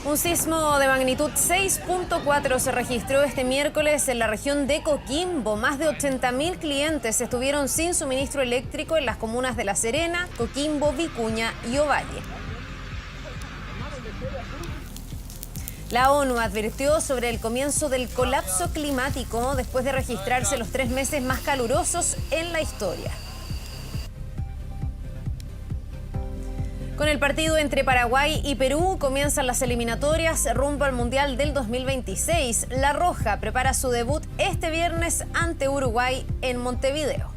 Un sismo de magnitud 6.4 se registró este miércoles en la región de Coquimbo. Más de 80.000 clientes estuvieron sin suministro eléctrico en las comunas de La Serena, Coquimbo, Vicuña y Ovalle. La ONU advirtió sobre el comienzo del colapso climático después de registrarse los 3 meses más calurosos en la historia. Con el partido entre Paraguay y Perú comienzan las eliminatorias rumbo al Mundial del 2026. La Roja prepara su debut este viernes ante Uruguay en Montevideo.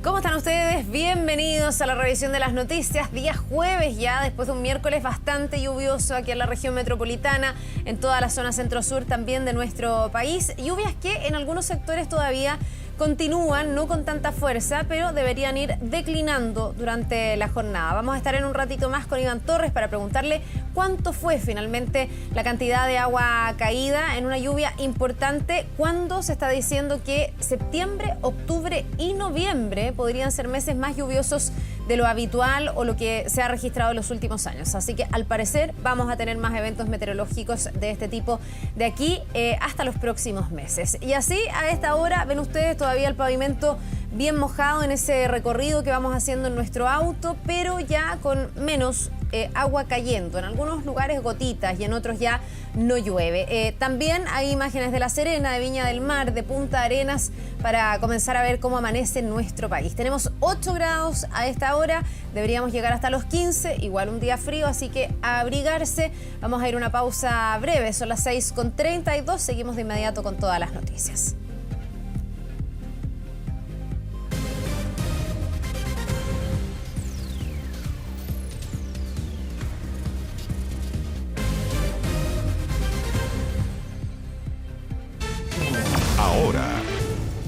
¿Cómo están ustedes? Bienvenidos a la revisión de las noticias. Día jueves ya, después de un miércoles bastante lluvioso aquí en la región metropolitana, en toda la zona centro-sur también de nuestro país. Lluvias que en algunos sectores todavía continúan, no con tanta fuerza, pero deberían ir declinando durante la jornada. Vamos a estar en un ratito más con Iván Torres para preguntarle cuánto fue finalmente la cantidad de agua caída en una lluvia importante, cuando se está diciendo que septiembre, octubre y noviembre podrían ser meses más lluviosos de lo habitual o lo que se ha registrado en los últimos años. Así que al parecer vamos a tener más eventos meteorológicos de este tipo de aquí hasta los próximos meses. Y así a esta hora ven ustedes todavía el pavimento bien mojado en ese recorrido que vamos haciendo en nuestro auto, pero ya con menos agua cayendo. En algunos lugares gotitas y en otros ya no llueve. También hay imágenes de La Serena, de Viña del Mar, de Punta Arenas, para comenzar a ver cómo amanece en nuestro país. Tenemos 8 grados a esta hora, deberíamos llegar hasta los 15, igual un día frío, así que a abrigarse. Vamos a ir a una pausa breve, son las 6:32, seguimos de inmediato con todas las noticias.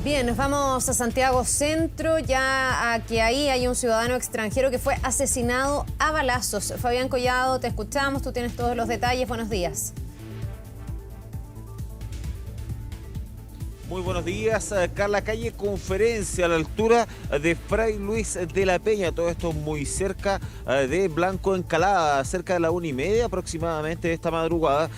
Bien, nos vamos a Santiago Centro, ya a que ahí hay un ciudadano extranjero que fue asesinado a balazos. Fabián Collado, te escuchamos, tú tienes todos los detalles. Buenos días. Muy buenos días, Carla. Calle Conferencia a la altura de Fray Luis de la Peña. Todo esto muy cerca de Blanco Encalada, cerca de la 1:30 aproximadamente de esta madrugada.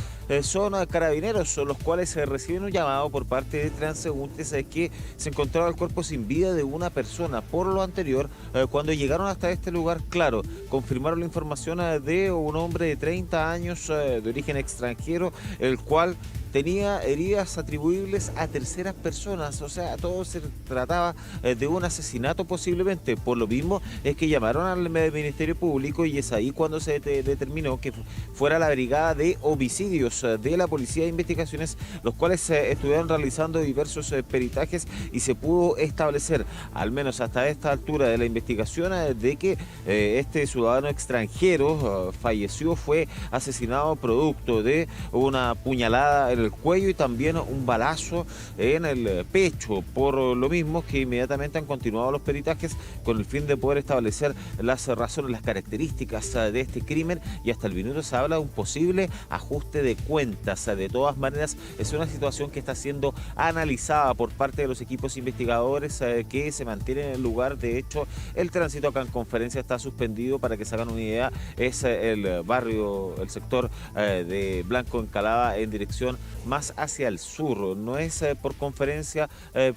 Son carabineros los cuales reciben un llamado por parte de transeúntes que se encontraba el cuerpo sin vida de una persona. Por lo anterior, cuando llegaron hasta este lugar, claro, confirmaron la información de un hombre de 30 años de origen extranjero, el cual tenía heridas atribuibles a terceras personas, o sea, todo se trataba de un asesinato posiblemente. Por lo mismo es que llamaron al Ministerio Público y es ahí cuando se determinó que fuera la Brigada de Homicidios de la Policía de Investigaciones, los cuales estuvieron realizando diversos peritajes y se pudo establecer, al menos hasta esta altura de la investigación, de que este ciudadano extranjero falleció, fue asesinado producto de una puñalada en el cuello y también un balazo en el pecho. Por lo mismo que inmediatamente han continuado los peritajes con el fin de poder establecer las razones, las características de este crimen, y hasta el minuto se habla de un posible ajuste de cuentas. De todas maneras, es una situación que está siendo analizada por parte de los equipos investigadores que se mantienen en el lugar. De hecho, el tránsito acá en Conferencia está suspendido. Para que se hagan una idea, es el barrio, el sector de Blanco Encalada en dirección más hacia el sur. No es por Conferencia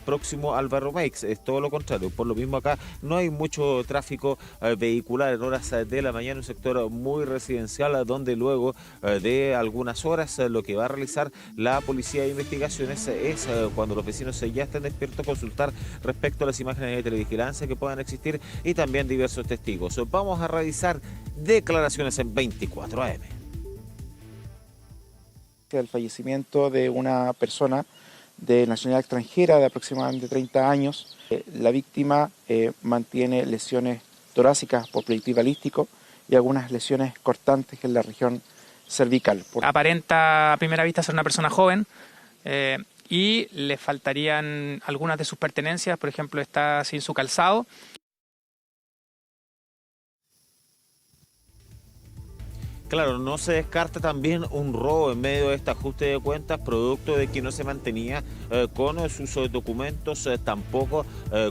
próximo al barrio Meix, es todo lo contrario. Por lo mismo acá no hay mucho tráfico vehicular en horas de la mañana, un sector muy residencial donde luego de algunas horas lo que va a realizar la Policía de Investigaciones es, cuando los vecinos ya estén despiertos, consultar respecto a las imágenes de televigilancia que puedan existir y también diversos testigos. Vamos a revisar declaraciones en 24 AM. El fallecimiento de una persona de nacionalidad extranjera de aproximadamente 30 años. La víctima mantiene lesiones torácicas por proyectil balístico y algunas lesiones cortantes en la región cervical. Aparenta a primera vista ser una persona joven y le faltarían algunas de sus pertenencias, por ejemplo, está sin su calzado. Claro, no se descarta también un robo en medio de este ajuste de cuentas, producto de que no se mantenía con sus documentos, tampoco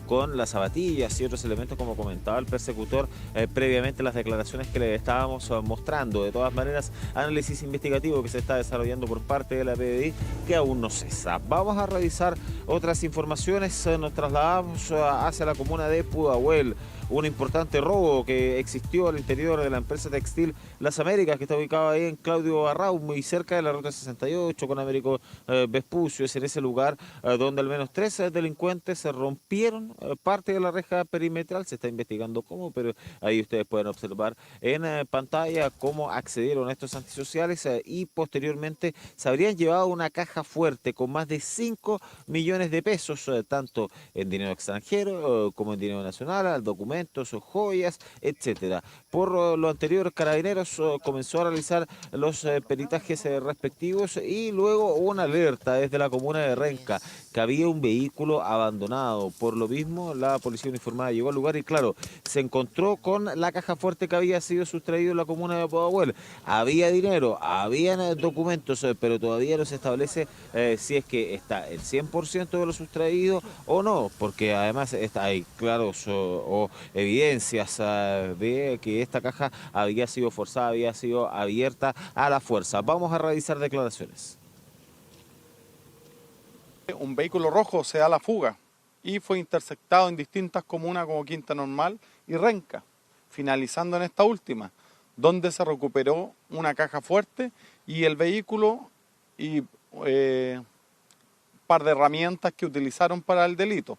con las zapatillas y otros elementos, como comentaba el persecutor previamente las declaraciones que le estábamos mostrando. De todas maneras, análisis investigativo que se está desarrollando por parte de la PDI que aún no cesa. Vamos a revisar otras informaciones. Nos trasladamos hacia la comuna de Pudahuel. Un importante robo que existió al interior de la empresa textil Las Américas, que está ubicada ahí en Claudio Barrau, muy cerca de la ruta 68 con Américo Vespucio. Es en ese lugar donde al menos 3 delincuentes se rompieron parte de la reja perimetral. Se está investigando cómo, pero ahí ustedes pueden observar en pantalla cómo accedieron a estos antisociales y posteriormente se habrían llevado una caja fuerte con más de 5 millones de pesos, tanto en dinero extranjero como en dinero nacional, documentos, joyas, etcétera. Por lo anterior, Carabineros comenzó a realizar los peritajes respectivos y luego hubo una alerta desde la comuna de Renca que había un vehículo abandonado. Por lo mismo, la policía uniformada llegó al lugar y claro, se encontró con la caja fuerte que había sido sustraído en la comuna de Pudahuel. Había dinero, habían documentos, pero todavía no se establece si es que está el 100% de lo sustraído o no, porque además hay claros evidencias de que esta caja había sido forzada, había sido abierta a la fuerza. Vamos a revisar declaraciones. Un vehículo rojo se da la fuga y fue interceptado en distintas comunas como Quinta Normal y Renca, finalizando en esta última, donde se recuperó una caja fuerte y el vehículo y par de herramientas que utilizaron para el delito.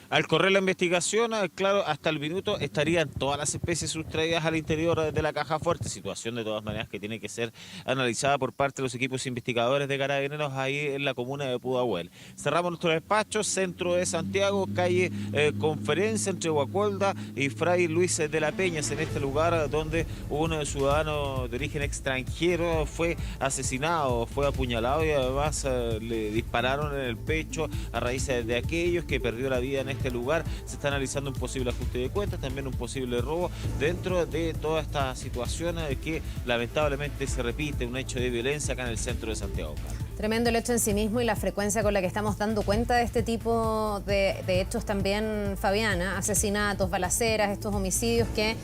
Al correr la investigación, claro, hasta el minuto estarían todas las especies sustraídas al interior de la caja fuerte, situación de todas maneras que tiene que ser analizada por parte de los equipos investigadores de Carabineros ahí en la comuna de Pudahuel. Cerramos nuestro despacho, centro de Santiago, calle Conferencia entre Guacolda y Fray Luis de la Peña, en este lugar donde un ciudadano de origen extranjero fue asesinado, fue apuñalado y además le dispararon en el pecho a raíz de aquellos que perdió la vida en este lugar. Se está analizando un posible ajuste de cuentas, también un posible robo dentro de toda esta situación que lamentablemente se repite, un hecho de violencia acá en el centro de Santiago. Tremendo el hecho en sí mismo y la frecuencia con la que estamos dando cuenta de este tipo de hechos también, Fabiana, asesinatos, balaceras, estos homicidios que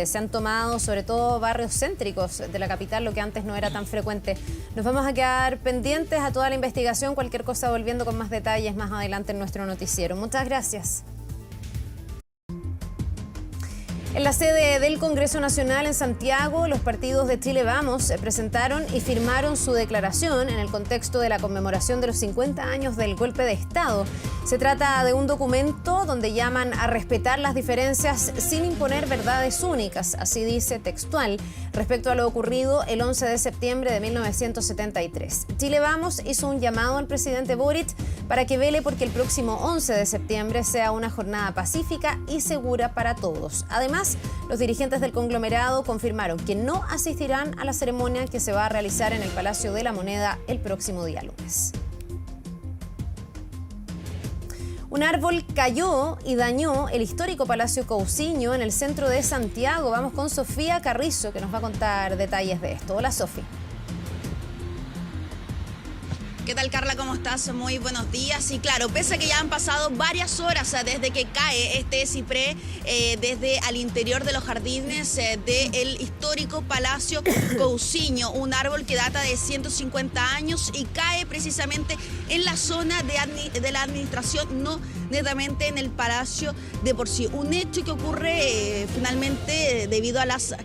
se han tomado sobre todo barrios céntricos de la capital, lo que antes no era tan frecuente. Nos vamos a quedar pendientes a toda la investigación, cualquier cosa volviendo con más detalles más adelante en nuestro noticiero. Muchas gracias. En la sede del Congreso Nacional en Santiago, los partidos de Chile Vamos presentaron y firmaron su declaración en el contexto de la conmemoración de los 50 años del golpe de Estado. Se trata de un documento donde llaman a respetar las diferencias sin imponer verdades únicas, así dice textual, respecto a lo ocurrido el 11 de septiembre de 1973. Chile Vamos hizo un llamado al presidente Boric para que vele porque el próximo 11 de septiembre sea una jornada pacífica y segura para todos. Además, los dirigentes del conglomerado confirmaron que no asistirán a la ceremonia que se va a realizar en el Palacio de la Moneda el próximo día lunes. Un árbol cayó y dañó el histórico Palacio Cousiño en el centro de Santiago. Vamos con Sofía Carrizo, que nos va a contar detalles de esto. Hola, Sofía. ¿Qué tal, Carla? ¿Cómo estás? Muy buenos días. Y claro, pese a que ya han pasado varias horas desde que cae este ciprés desde al interior de los jardines del histórico Palacio Cousiño, un árbol que data de 150 años y cae precisamente en la zona de la administración, no netamente en el palacio de por sí. Un hecho que ocurre finalmente debido a las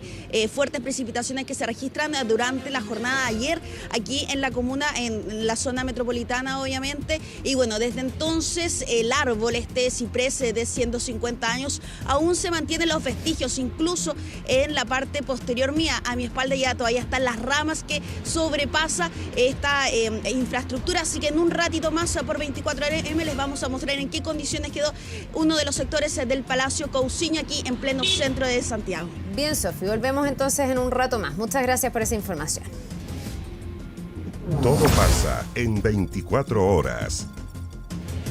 fuertes precipitaciones que se registran durante la jornada de ayer aquí en la comuna, en la zona metropolitana obviamente, y bueno, desde entonces el árbol, este ciprés de 150 años, aún se mantienen los vestigios, incluso en la parte posterior mía, a mi espalda ya todavía están las ramas que sobrepasa esta infraestructura, así que en un ratito más por 24M les vamos a mostrar en qué condiciones quedó uno de los sectores del Palacio Cousiño aquí en pleno centro de Santiago. Bien, Sofi, volvemos entonces en un rato más. Muchas gracias por esa información. Todo pasa en 24 horas.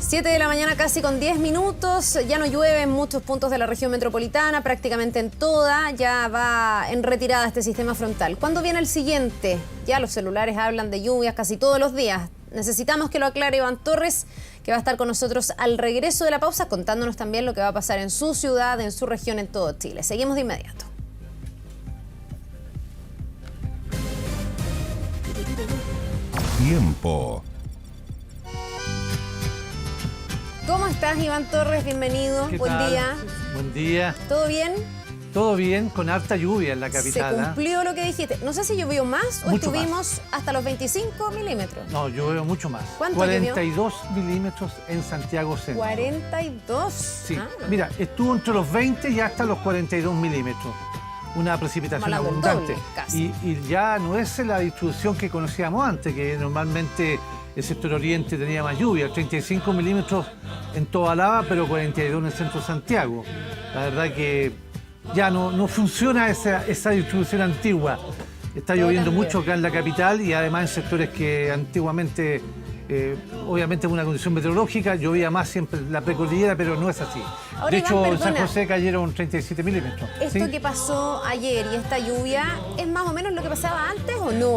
7 de la mañana casi con 10 minutos, ya no llueve en muchos puntos de la región metropolitana, prácticamente en toda, ya va en retirada este sistema frontal. ¿Cuándo viene el siguiente? Ya los celulares hablan de lluvias casi todos los días. Necesitamos que lo aclare Iván Torres, que va a estar con nosotros al regreso de la pausa, contándonos también lo que va a pasar en su ciudad, en su región, en todo Chile. Seguimos de inmediato. Tiempo. ¿Cómo estás, Iván Torres? Bienvenido. ¿Qué Buen tal? día. Buen día. ¿Todo bien? Todo bien, con harta lluvia en la capital. Se cumplió lo que dijiste. No sé si llovió más o Mucho estuvimos hasta los 25 milímetros. No, llovió mucho más. ¿Cuánto 42 milímetros en Santiago Centro. 42. Sí, Ah, mira, estuvo entre los 20 y hasta los 42 milímetros. Una precipitación Estamos hablando del abundante. doble, casi. Y ya no es la distribución que conocíamos antes, que normalmente el sector oriente tenía más lluvia, 35 milímetros en toda Lava, pero 42 en el centro de Santiago. La verdad que ya no funciona esa distribución antigua. Está lloviendo cambió. mucho acá en la capital y además en sectores que antiguamente, obviamente, en una condición meteorológica, llovía más siempre en la precordillera, pero no es así. Ahora, De Iván, hecho, en San perdona. José cayeron 37 milímetros. ¿Esto ¿sí? que pasó ayer y esta lluvia es más o menos lo que pasaba antes o no?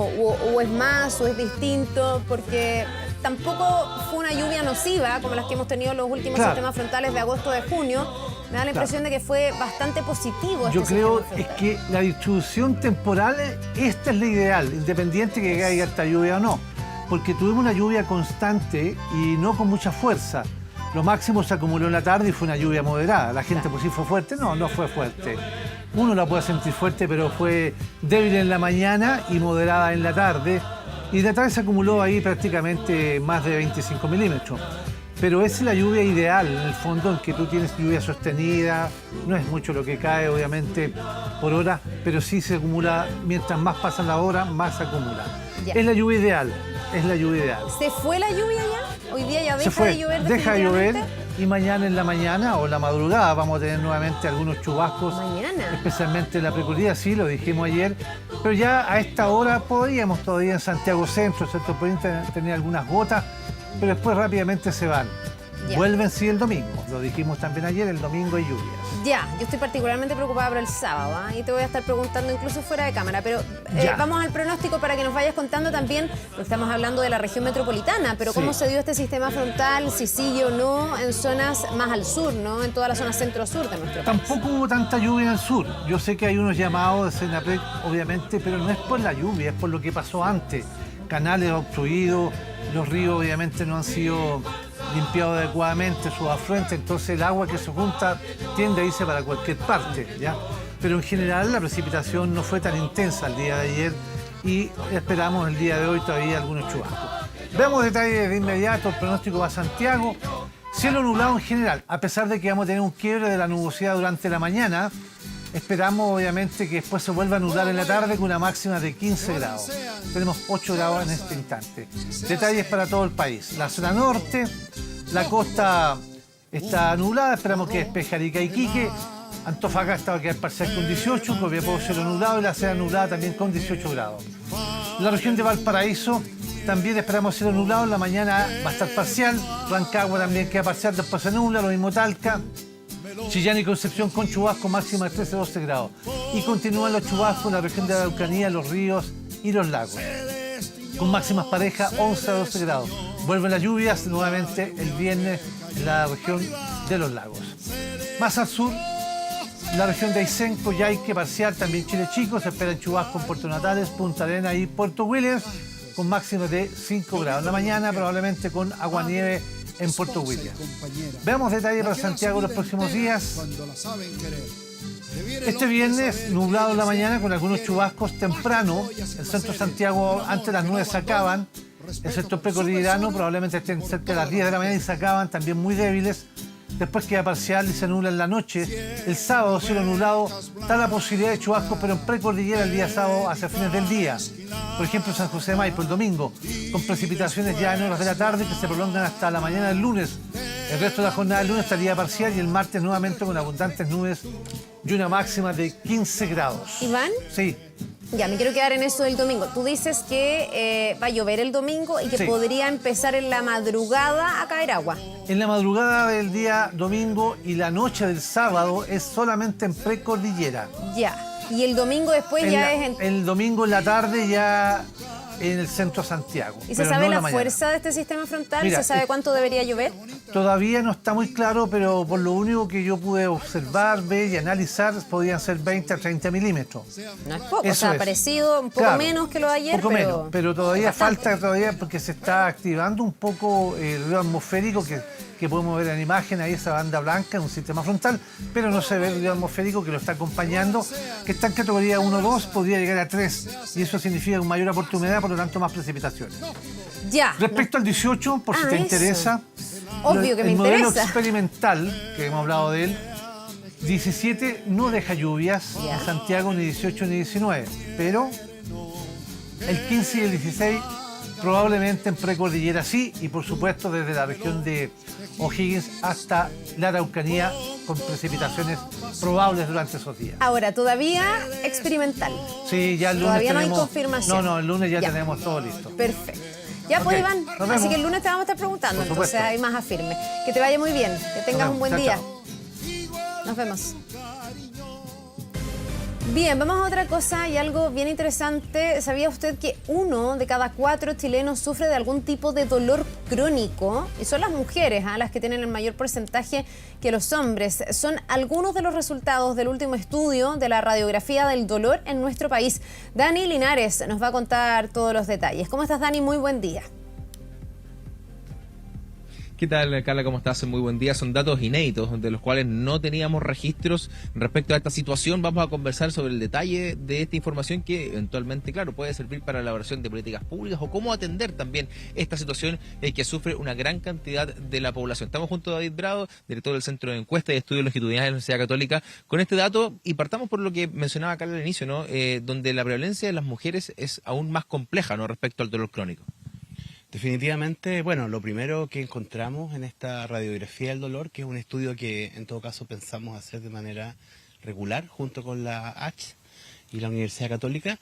¿O es más o es distinto? Porque tampoco fue una lluvia nociva como las que hemos tenido en los últimos Claro. sistemas frontales de agosto de junio. Me da la impresión de que fue bastante positivo. Yo este creo sistema es frontal. que la distribución temporal, esta es la ideal, independiente que caiga esta lluvia o no. Porque tuvimos una lluvia constante y no con mucha fuerza. Lo máximo se acumuló en la tarde y fue una lluvia moderada. La gente, pues sí fue fuerte, no fue fuerte. Uno la puede sentir fuerte, pero fue débil en la mañana y moderada en la tarde. Y de la tarde se acumuló ahí prácticamente más de 25 milímetros. Pero esa es la lluvia ideal, en el fondo, en que tú tienes lluvia sostenida. No es mucho lo que cae, obviamente, por hora, pero sí se acumula, mientras más pasa la hora, más se acumula. Ya. Es la lluvia ideal, es la lluvia ideal. ¿Se fue la lluvia ya? Hoy día ya Se deja fue, de llover deja de llover definitivamente. y mañana en la mañana o en la madrugada vamos a tener nuevamente algunos chubascos. Mañana. Especialmente en la precordillera, sí, lo dijimos ayer. Pero ya a esta hora podríamos todavía en Santiago Centro, Centro Poniente, tener algunas gotas, pero después rápidamente se van. Ya. Vuelven sí el domingo, lo dijimos también ayer, el domingo hay lluvias. Ya, yo estoy particularmente preocupada por el sábado, ¿ah? Y te voy a estar preguntando incluso fuera de cámara, pero Ya. vamos al pronóstico para que nos vayas contando también, porque estamos hablando de la región metropolitana, pero Sí. cómo se dio este sistema frontal, si sigue o no en zonas más al sur, ¿no? En toda la zona centro-sur de nuestro país. Tampoco hubo tanta lluvia en el sur. Yo sé que hay unos llamados de Senapred, obviamente, pero no es por la lluvia, es por lo que pasó antes. Canales obstruidos, los ríos obviamente no han sido limpiados adecuadamente, sus afluentes, entonces el agua que se junta tiende a irse para cualquier parte, ¿ya? Pero en general la precipitación no fue tan intensa el día de ayer y esperamos el día de hoy todavía algunos chubascos. Veamos detalles de inmediato, el pronóstico va a Santiago. Cielo nublado en general, a pesar de que vamos a tener un quiebre de la nubosidad durante la mañana, esperamos obviamente que después se vuelva a nublar en la tarde con una máxima de 15 grados. Tenemos 8 grados en este instante. Detalles para todo el país. La zona norte, la costa está nublada, esperamos que despeje Arica y Iquique. Antofagasta va a quedar parcial con 18, Copiapó cielo nublado y la Serena nublada también con 18 grados. La región de Valparaíso también esperamos cielo nublado, en la mañana va a estar parcial, Rancagua también queda parcial, después se nubla, lo mismo Talca. Chillán y Concepción con chubasco máxima de 13-12 grados. Y continúan los chubascos en la región de la Araucanía, los ríos y los lagos. Con máximas parejas 11-12 grados. Vuelven las lluvias nuevamente el viernes en la región de los lagos. Más al sur, la región de Aysén, Coyhaique, parcial, también Chile Chico. Se esperan chubascos en Puerto Natales, Punta Arenas y Puerto Williams con máximas de 5 grados. En la mañana probablemente con aguanieve en Puerto Williams. Veamos detalles para Santiago los próximos días. Este viernes, nublado en la mañana con algunos chubascos temprano. El centro de Santiago, antes de las 9 se acaban. El sector precordillerano probablemente estén cerca de las 10 de la mañana y se acaban, también muy débiles. Después queda parcial y se nubla en la noche. El sábado, cielo nublado, está la posibilidad de chubascos, pero en precordillera el día sábado hacia fines del día. Por ejemplo, San José de Maipo el domingo, con precipitaciones ya en horas de la tarde que se prolongan hasta la mañana del lunes. El resto de la jornada del lunes estaría parcial y el martes nuevamente con abundantes nubes y una máxima de 15 grados. ¿Iván? Sí. Ya, me quiero quedar en eso del domingo. Tú dices que va a llover el domingo y que Sí. podría empezar en la madrugada a caer agua. En la madrugada del día domingo y la noche del sábado es solamente en precordillera. Ya. Y el domingo después El domingo en la tarde ya en el centro de Santiago. ¿Y se pero sabe no en la mañana. fuerza de este sistema frontal? Mira, ¿Se sabe cuánto debería llover? Todavía no está muy claro, pero por lo único que yo pude observar, ver y analizar, podían ser 20 a 30 milímetros. No es poco, o Eso sea, es. parecido, un poco Claro, menos que lo de ayer, poco menos, pero todavía bastante. falta porque se está activando un poco el río atmosférico que podemos ver en imagen, ahí esa banda blanca en un sistema frontal, pero no se ve el río atmosférico que lo está acompañando, que está en categoría 1-2, podría llegar a 3, y eso significa un mayor aporte de humedad, por lo tanto más precipitaciones. Ya. Respecto al 18, por si te eso. interesa, Obvio que me el modelo interesa. experimental, que hemos hablado de él, 17 no deja lluvias Ya. en Santiago, ni 18 ni 19, pero el 15 y el 16 probablemente en precordillera sí, y por supuesto desde la región de O'Higgins hasta la Araucanía con precipitaciones probables durante esos días. Ahora, todavía experimental. Sí, ya el lunes Todavía no hay tenemos... confirmación. No, el lunes ya Ya. tenemos todo listo. Perfecto. Ya Ok, pues, Iván, nos así vemos. que el lunes te vamos a estar preguntando, Por entonces supuesto. hay más afirme. Que te vaya muy bien, que tengas vemos. un buen Chao, día. chao. Nos vemos. Bien, vamos a otra cosa y algo bien interesante. ¿Sabía usted que 1 de cada 4 chilenos sufre de algún tipo de dolor crónico? Y son las mujeres las que tienen el mayor porcentaje que los hombres. Son algunos de los resultados del último estudio de la radiografía del dolor en nuestro país. Dani Linares nos va a contar todos los detalles. ¿Cómo estás, Dani? Muy buen día. ¿Qué tal, Carla? ¿Cómo estás? Muy buen día. Son datos inéditos de los cuales no teníamos registros respecto a esta situación. Vamos a conversar sobre el detalle de esta información que eventualmente, claro, puede servir para la elaboración de políticas públicas o cómo atender también esta situación que sufre una gran cantidad de la población. Estamos junto a David Bravo, director del Centro de Encuestas y Estudios Longitudinales de la Universidad Católica, con este dato y partamos por lo que mencionaba Carla al inicio, ¿no? Donde la prevalencia de las mujeres es aún más compleja, ¿no? Respecto al dolor crónico. Definitivamente, bueno, lo primero que encontramos en esta radiografía del dolor, que es un estudio que en todo caso pensamos hacer de manera regular junto con la H y la Universidad Católica,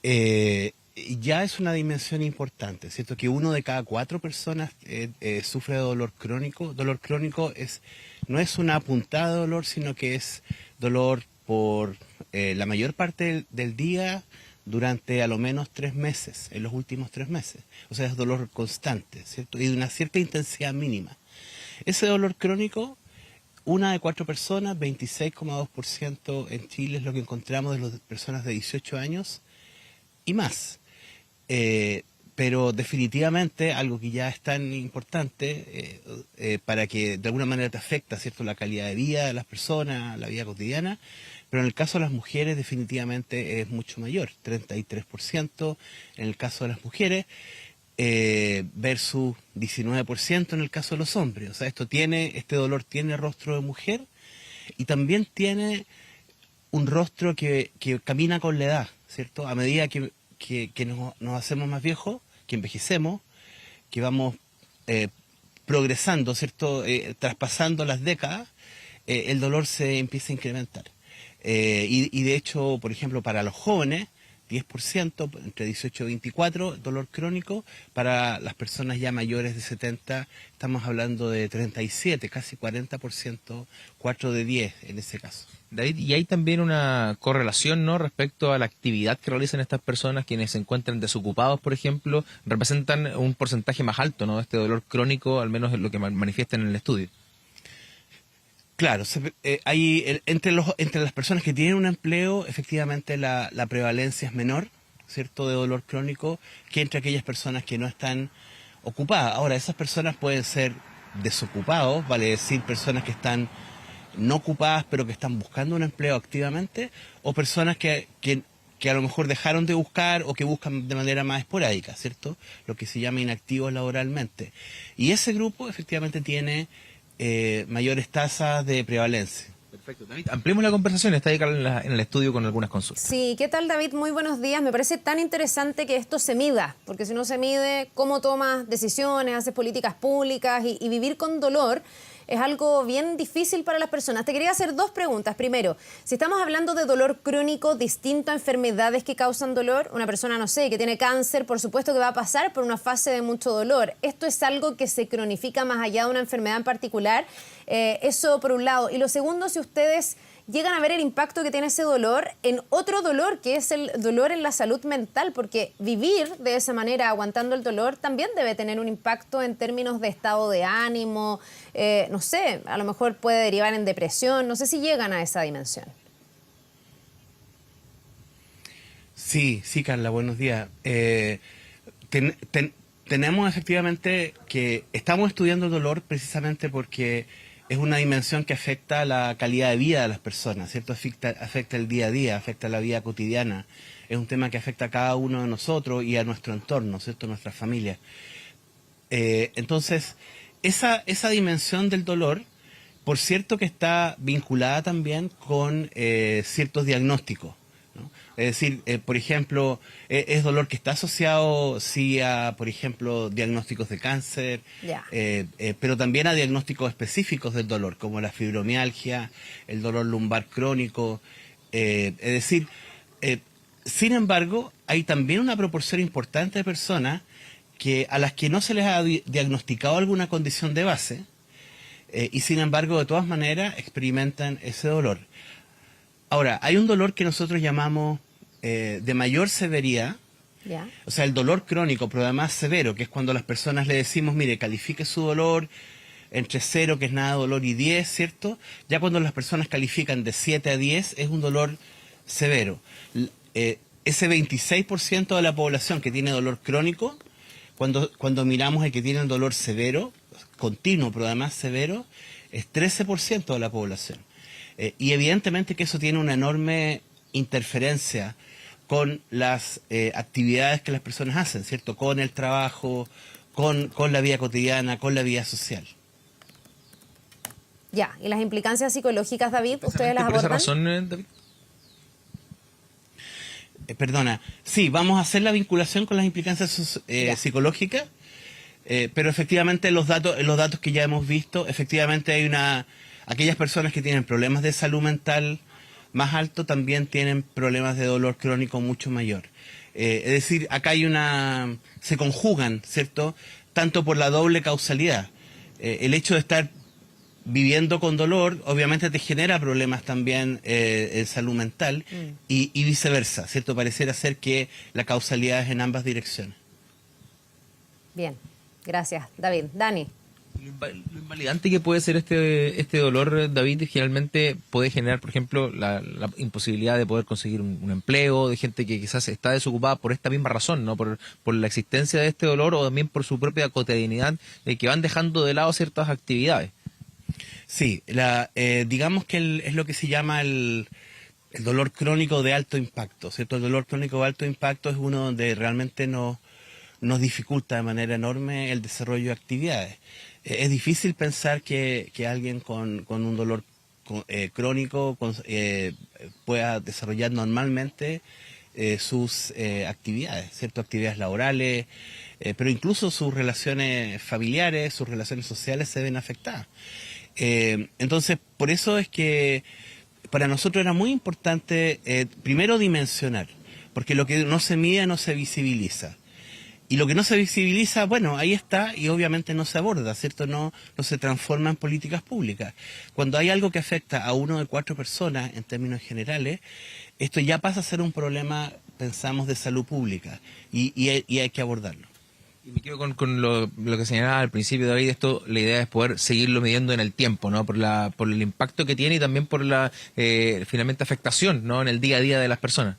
ya es una dimensión importante, ¿cierto? Que 1 de cada 4 personas sufre de dolor crónico. Dolor crónico no es una puntada de dolor, sino que es dolor por la mayor parte del día, durante a lo menos 3 meses, en los últimos 3 meses. O sea, es dolor constante, ¿cierto? Y de una cierta intensidad mínima. Ese dolor crónico, 1 de 4 personas, 26,2% en Chile es lo que encontramos de las personas de 18 años y más. Pero definitivamente algo que ya es tan importante para que de alguna manera te afecta, ¿cierto?, la calidad de vida de las personas, la vida cotidiana. Pero en el caso de las mujeres definitivamente es mucho mayor, 33% en el caso de las mujeres versus 19% en el caso de los hombres. O sea, este dolor tiene rostro de mujer y también tiene un rostro que camina con la edad, ¿cierto? A medida que nos hacemos más viejos, que envejecemos, que vamos progresando, ¿cierto? Traspasando las décadas, el dolor se empieza a incrementar. Y de hecho, por ejemplo, para los jóvenes, 10%, entre 18 y 24, dolor crónico. Para las personas ya mayores de 70, estamos hablando de 37, casi 40%, 4 de 10 en ese caso. David, y hay también una correlación, ¿no?, respecto a la actividad que realizan estas personas, quienes se encuentran desocupados, por ejemplo, representan un porcentaje más alto, ¿no?, de este dolor crónico, al menos en lo que manifiestan en el estudio. Claro, entre las personas que tienen un empleo, efectivamente la prevalencia es menor, ¿cierto?, de dolor crónico, que entre aquellas personas que no están ocupadas. Ahora, esas personas pueden ser desocupados, vale decir, personas que están no ocupadas pero que están buscando un empleo activamente, o personas que a lo mejor dejaron de buscar o que buscan de manera más esporádica, ¿cierto?, lo que se llama inactivos laboralmente. Y ese grupo efectivamente tiene mayores tasas de prevalencia. Perfecto, David. Ampliemos la conversación, está ahí en el estudio con algunas consultas. Sí, ¿qué tal, David? Muy buenos días. Me parece tan interesante que esto se mida, porque si no se mide, cómo tomas decisiones, haces políticas públicas y vivir con dolor es algo bien difícil para las personas. Te quería hacer dos preguntas. Primero, si estamos hablando de dolor crónico distinto a enfermedades que causan dolor, una persona, no sé, que tiene cáncer, por supuesto que va a pasar por una fase de mucho dolor. ¿Esto es algo que se cronifica más allá de una enfermedad en particular? Eso por un lado. Y lo segundo, si ustedes llegan a ver el impacto que tiene ese dolor en otro dolor, que es el dolor en la salud mental, porque vivir de esa manera, aguantando el dolor, también debe tener un impacto en términos de estado de ánimo, no sé, a lo mejor puede derivar en depresión, no sé si llegan a esa dimensión. Sí, Carla, buenos días. Tenemos efectivamente que estamos estudiando el dolor precisamente porque es una dimensión que afecta la calidad de vida de las personas, ¿cierto? Afecta el día a día, afecta la vida cotidiana. Es un tema que afecta a cada uno de nosotros y a nuestro entorno, ¿cierto? A nuestras familias. Entonces, esa dimensión del dolor, por cierto que está vinculada también con ciertos diagnósticos, ¿no? Es decir, por ejemplo, es dolor que está asociado, sí, a, por ejemplo, diagnósticos de cáncer, pero también a diagnósticos específicos del dolor, como la fibromialgia, el dolor lumbar crónico. Es decir, sin embargo, hay también una proporción importante de personas a las que no se les ha diagnosticado alguna condición de base, y sin embargo, de todas maneras, experimentan ese dolor. Ahora, hay un dolor que nosotros llamamos de mayor severidad, o sea, el dolor crónico, pero además severo, que es cuando a las personas le decimos, mire, califique su dolor entre 0, que es nada dolor, y 10, ¿cierto? Ya cuando las personas califican de 7 a 10, es un dolor severo. Ese 26% de la población que tiene dolor crónico, cuando miramos el que tiene el dolor severo, continuo, pero además severo, es 13% de la población. Y evidentemente que eso tiene una enorme interferencia con las actividades que las personas hacen, ¿cierto? Con el trabajo, con la vida cotidiana, con la vida social. Ya, ¿y las implicancias psicológicas, David, ustedes las abordan? ¿Por esa razón, David? Perdona, sí, vamos a hacer la vinculación con las implicancias psicológicas, pero efectivamente los datos que ya hemos visto, efectivamente hay aquellas personas que tienen problemas de salud mental más alto también tienen problemas de dolor crónico mucho mayor. Es decir, acá se conjugan, ¿cierto? Tanto por la doble causalidad. El hecho de estar viviendo con dolor, obviamente te genera problemas también en salud mental y viceversa, ¿cierto? Pareciera ser que la causalidad es en ambas direcciones. Bien, gracias, David. Dani. Lo invalidante que puede ser este dolor, David, generalmente puede generar, por ejemplo, la imposibilidad de poder conseguir un empleo, de gente que quizás está desocupada por esta misma razón, ¿no? Por la existencia de este dolor o también por su propia cotidianidad, que van dejando de lado ciertas actividades. Sí, digamos que es lo que se llama el dolor crónico de alto impacto, ¿cierto? El dolor crónico de alto impacto es uno donde realmente nos dificulta de manera enorme el desarrollo de actividades. Es difícil pensar que alguien con un dolor crónico pueda desarrollar normalmente sus actividades, ¿cierto? Actividades laborales, pero incluso sus relaciones familiares, sus relaciones sociales se ven afectadas. Entonces, por eso es que para nosotros era muy importante primero dimensionar, porque lo que no se mide no se visibiliza. Y lo que no se visibiliza, bueno, ahí está y obviamente no se aborda, ¿cierto? No se transforma en políticas públicas. Cuando hay algo que afecta a 1 de 4 personas en términos generales, esto ya pasa a ser un problema, pensamos, de salud pública y hay que abordarlo. Y me quedo con lo que señalaba al principio, David, la idea es poder seguirlo midiendo en el tiempo, ¿no? Por el impacto que tiene y también por la, finalmente, afectación, ¿no? En el día a día de las personas.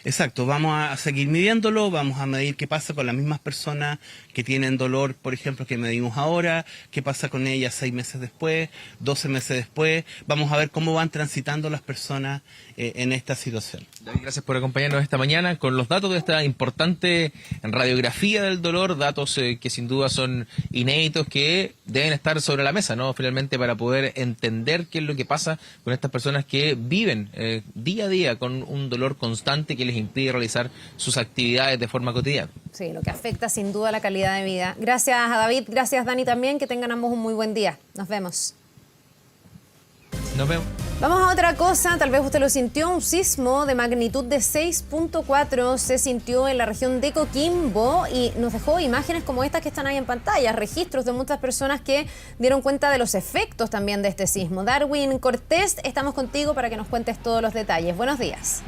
Exacto, vamos a seguir midiéndolo, vamos a medir qué pasa con las mismas personas que tienen dolor, por ejemplo, que medimos ahora, qué pasa con ellas 6 meses después, 12 meses después, vamos a ver cómo van transitando las personas en esta situación. David, gracias por acompañarnos esta mañana con los datos de esta importante radiografía del dolor, datos que sin duda son inéditos, que deben estar sobre la mesa, ¿no? Finalmente, para poder entender qué es lo que pasa con estas personas que viven día a día con un dolor constante que les impide realizar sus actividades de forma cotidiana. Sí, lo que afecta sin duda la calidad de vida. Gracias a David, gracias Dani también, que tengan ambos un muy buen día. Nos vemos. Nos vemos. Vamos a otra cosa, tal vez usted lo sintió, un sismo de magnitud de 6.4 se sintió en la región de Coquimbo y nos dejó imágenes como estas que están ahí en pantalla, registros de muchas personas que dieron cuenta de los efectos también de este sismo. Darwin Cortés, estamos contigo para que nos cuentes todos los detalles. Buenos días.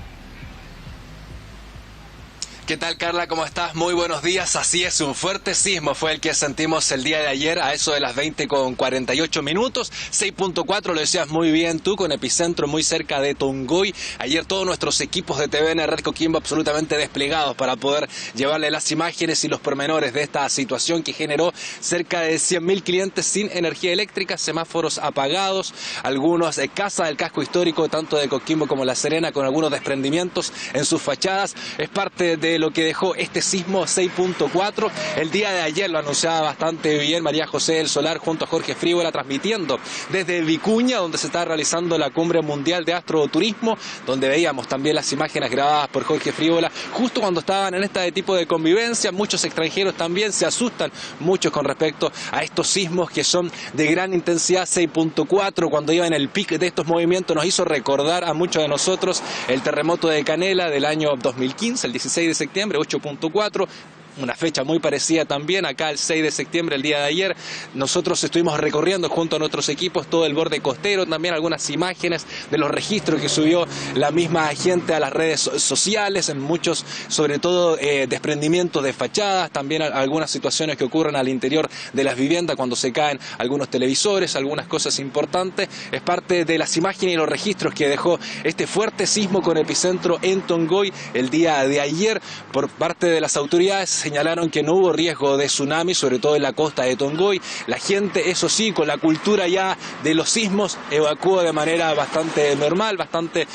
¿Qué tal, Carla? ¿Cómo estás? Muy buenos días. Así es, un fuerte sismo fue el que sentimos el día de ayer a eso de las 20:48 minutos. 6.4, lo decías muy bien tú, con epicentro muy cerca de Tongoy. Ayer todos nuestros equipos de TVN Red Coquimbo absolutamente desplegados para poder llevarle las imágenes y los pormenores de esta situación que generó cerca de 100.000 clientes sin energía eléctrica, semáforos apagados, algunos casas del casco histórico, tanto de Coquimbo como La Serena, con algunos desprendimientos en sus fachadas. Es parte de lo que dejó este sismo 6.4. El día de ayer lo anunciaba bastante bien María José del Solar junto a Jorge Frívola, transmitiendo desde Vicuña, donde se está realizando la Cumbre Mundial de Astroturismo, donde veíamos también las imágenes grabadas por Jorge Frívola, justo cuando estaban en este tipo de convivencia. Muchos extranjeros también se asustan, muchos con respecto a estos sismos que son de gran intensidad. 6.4, cuando iba en el pic de estos movimientos, nos hizo recordar a muchos de nosotros el terremoto de Canela del año 2015, el 16 de septiembre, 8.4. Una fecha muy parecida también, acá el 6 de septiembre, el día de ayer. Nosotros estuvimos recorriendo junto a nuestros equipos todo el borde costero, también algunas imágenes de los registros que subió la misma gente a las redes sociales, en muchos, sobre todo desprendimientos de fachadas, también algunas situaciones que ocurren al interior de las viviendas cuando se caen algunos televisores, algunas cosas importantes. Es parte de las imágenes y los registros que dejó este fuerte sismo con epicentro en Tongoy el día de ayer. Por parte de las autoridades señalaron que no hubo riesgo de tsunami, sobre todo en la costa de Tongoy. La gente, eso sí, con la cultura ya de los sismos, evacuó de manera bastante normal, bastante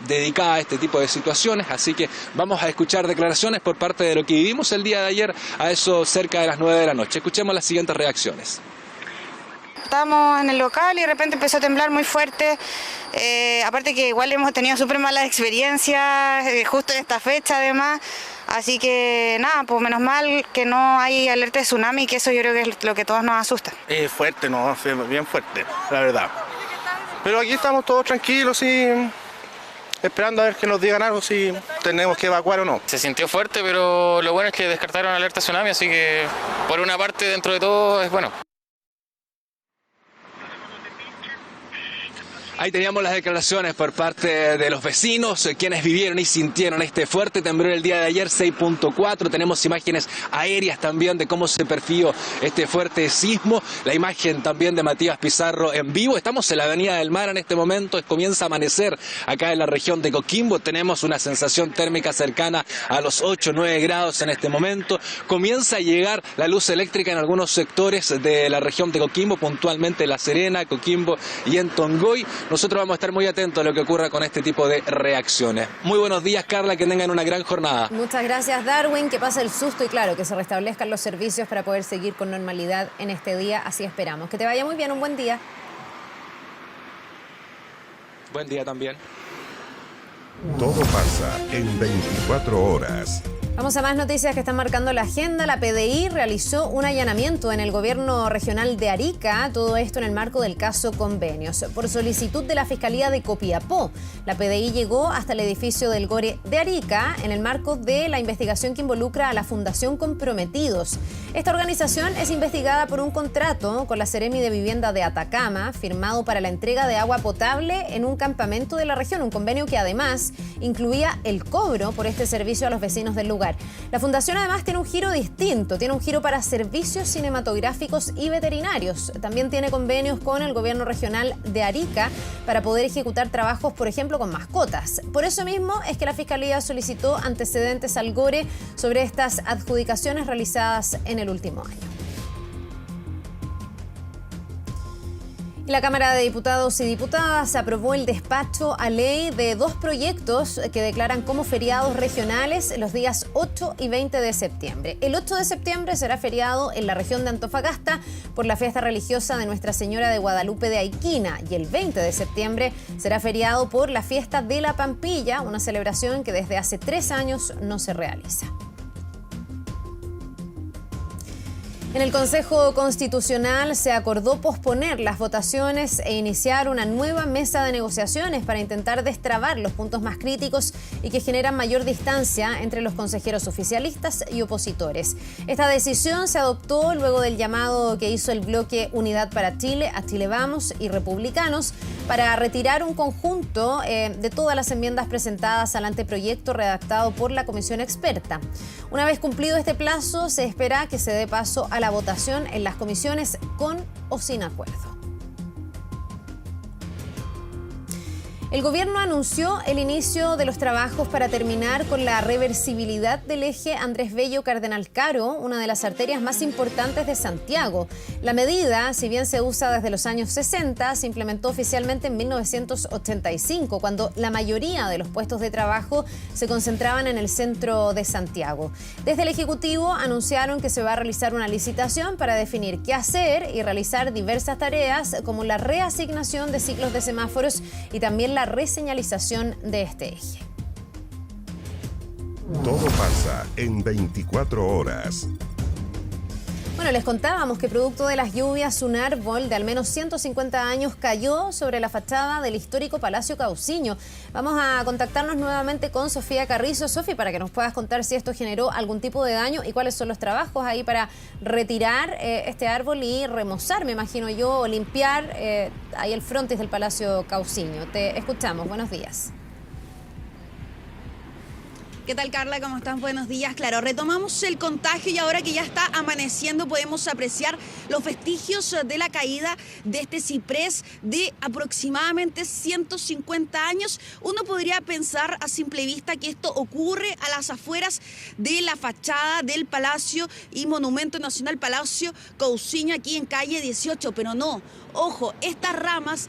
dedicada a este tipo de situaciones. Así que vamos a escuchar declaraciones por parte de lo que vivimos el día de ayer, a eso cerca de las 9 de la noche. Escuchemos las siguientes reacciones. Estábamos en el local y de repente empezó a temblar muy fuerte. Aparte que igual hemos tenido súper malas experiencias, justo en esta fecha además. Así que nada, pues menos mal que no hay alerta de tsunami, que eso yo creo que es lo que todos nos asusta. Es fuerte, no, bien fuerte, la verdad. Pero aquí estamos todos tranquilos, sí, esperando a ver que nos digan algo, si tenemos que evacuar o no. Se sintió fuerte, pero lo bueno es que descartaron alerta tsunami, así que por una parte dentro de todo es bueno. Ahí teníamos las declaraciones por parte de los vecinos, quienes vivieron y sintieron este fuerte temblor el día de ayer, 6.4. Tenemos imágenes aéreas también de cómo se perfiló este fuerte sismo. La imagen también de Matías Pizarro en vivo. Estamos en la Avenida del Mar en este momento. Comienza a amanecer acá en la región de Coquimbo. Tenemos una sensación térmica cercana a los 8-9 grados en este momento. Comienza a llegar la luz eléctrica en algunos sectores de la región de Coquimbo, puntualmente La Serena, Coquimbo y en Tongoy. Nosotros vamos a estar muy atentos a lo que ocurra con este tipo de reacciones. Muy buenos días, Carla, que tengan una gran jornada. Muchas gracias, Darwin, que pase el susto y claro, que se restablezcan los servicios para poder seguir con normalidad en este día, así esperamos. Que te vaya muy bien, un buen día. Buen día también. Todo pasa en 24 horas. Vamos a más noticias que están marcando la agenda. La PDI realizó un allanamiento en el gobierno regional de Arica, todo esto en el marco del caso Convenios. Por solicitud de la Fiscalía de Copiapó, la PDI llegó hasta el edificio del GORE de Arica en el marco de la investigación que involucra a la Fundación Comprometidos. Esta organización es investigada por un contrato con la Seremi de Vivienda de Atacama, firmado para la entrega de agua potable en un campamento de la región, un convenio que además incluía el cobro por este servicio a los vecinos del lugar. La fundación además tiene un giro distinto, tiene un giro para servicios cinematográficos y veterinarios. También tiene convenios con el gobierno regional de Arica para poder ejecutar trabajos, por ejemplo, con mascotas. Por eso mismo es que la Fiscalía solicitó antecedentes al GORE sobre estas adjudicaciones realizadas en el último año. La Cámara de Diputados y Diputadas aprobó el despacho a ley de 2 proyectos que declaran como feriados regionales los días 8 y 20 de septiembre. El 8 de septiembre será feriado en la región de Antofagasta por la fiesta religiosa de Nuestra Señora de Guadalupe de Aiquina y el 20 de septiembre será feriado por la fiesta de la Pampilla, una celebración que desde hace 3 años no se realiza. En el Consejo Constitucional se acordó posponer las votaciones e iniciar una nueva mesa de negociaciones para intentar destrabar los puntos más críticos y que generan mayor distancia entre los consejeros oficialistas y opositores. Esta decisión se adoptó luego del llamado que hizo el bloque Unidad para Chile, A Chile Vamos y Republicanos para retirar un conjunto de todas las enmiendas presentadas al anteproyecto redactado por la comisión experta. Una vez cumplido este plazo, se espera que se dé paso a la votación en las comisiones con o sin acuerdo. El gobierno anunció el inicio de los trabajos para terminar con la reversibilidad del eje Andrés Bello Cardenal Caro, una de las arterias más importantes de Santiago. La medida, si bien se usa desde los años 60, se implementó oficialmente en 1985, cuando la mayoría de los puestos de trabajo se concentraban en el centro de Santiago. Desde el Ejecutivo anunciaron que se va a realizar una licitación para definir qué hacer y realizar diversas tareas como la reasignación de ciclos de semáforos y también la reseñalización de este eje. Todo pasa en 24 horas. Bueno, les contábamos que producto de las lluvias, un árbol de al menos 150 años cayó sobre la fachada del histórico Palacio Cauciño. Vamos a contactarnos nuevamente con Sofía Carrizo. Sofi, para que nos puedas contar si esto generó algún tipo de daño y cuáles son los trabajos ahí para retirar este árbol y remozar, me imagino yo, o limpiar ahí el frontis del Palacio Cauciño. Te escuchamos. Buenos días. ¿Qué tal, Carla? ¿Cómo están? Buenos días. Claro, retomamos el contagio y ahora que ya está amaneciendo podemos apreciar los vestigios de la caída de este ciprés de aproximadamente 150 años. Uno podría pensar a simple vista que esto ocurre a las afueras de la fachada del Palacio y Monumento Nacional Palacio Cauciño, aquí en calle 18, pero no. Ojo, estas ramas,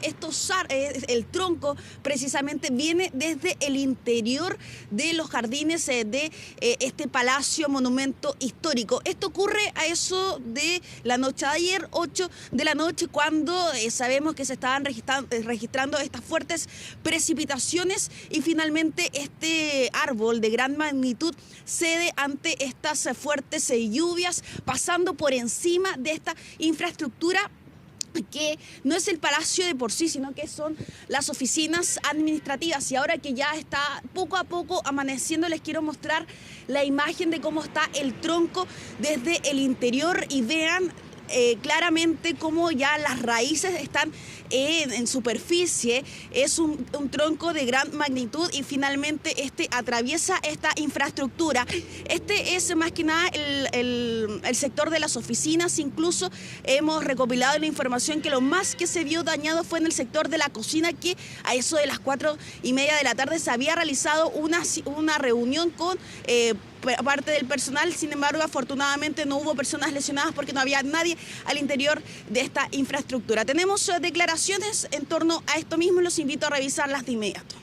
el tronco precisamente viene desde el interior de los jardines de este palacio monumento histórico. Esto ocurre a eso de la noche de ayer, 8 de la noche, cuando sabemos que se estaban registrando estas fuertes precipitaciones y finalmente este árbol de gran magnitud cede ante estas fuertes lluvias, pasando por encima de esta infraestructura que no es el palacio de por sí, sino que son las oficinas administrativas. Y ahora que ya está poco a poco amaneciendo, les quiero mostrar la imagen de cómo está el tronco desde el interior y vean claramente cómo ya las raíces están en superficie. Es un tronco de gran magnitud y finalmente atraviesa esta infraestructura. Este es más que nada el sector de las oficinas. Incluso hemos recopilado la información que lo más que se vio dañado fue en el sector de la cocina, que a eso de las 4:30 de la tarde se había realizado una reunión con parte del personal. Sin embargo, afortunadamente no hubo personas lesionadas porque no había nadie al interior de esta infraestructura. Tenemos declaraciones en torno a esto mismo, los invito a revisarlas de inmediato.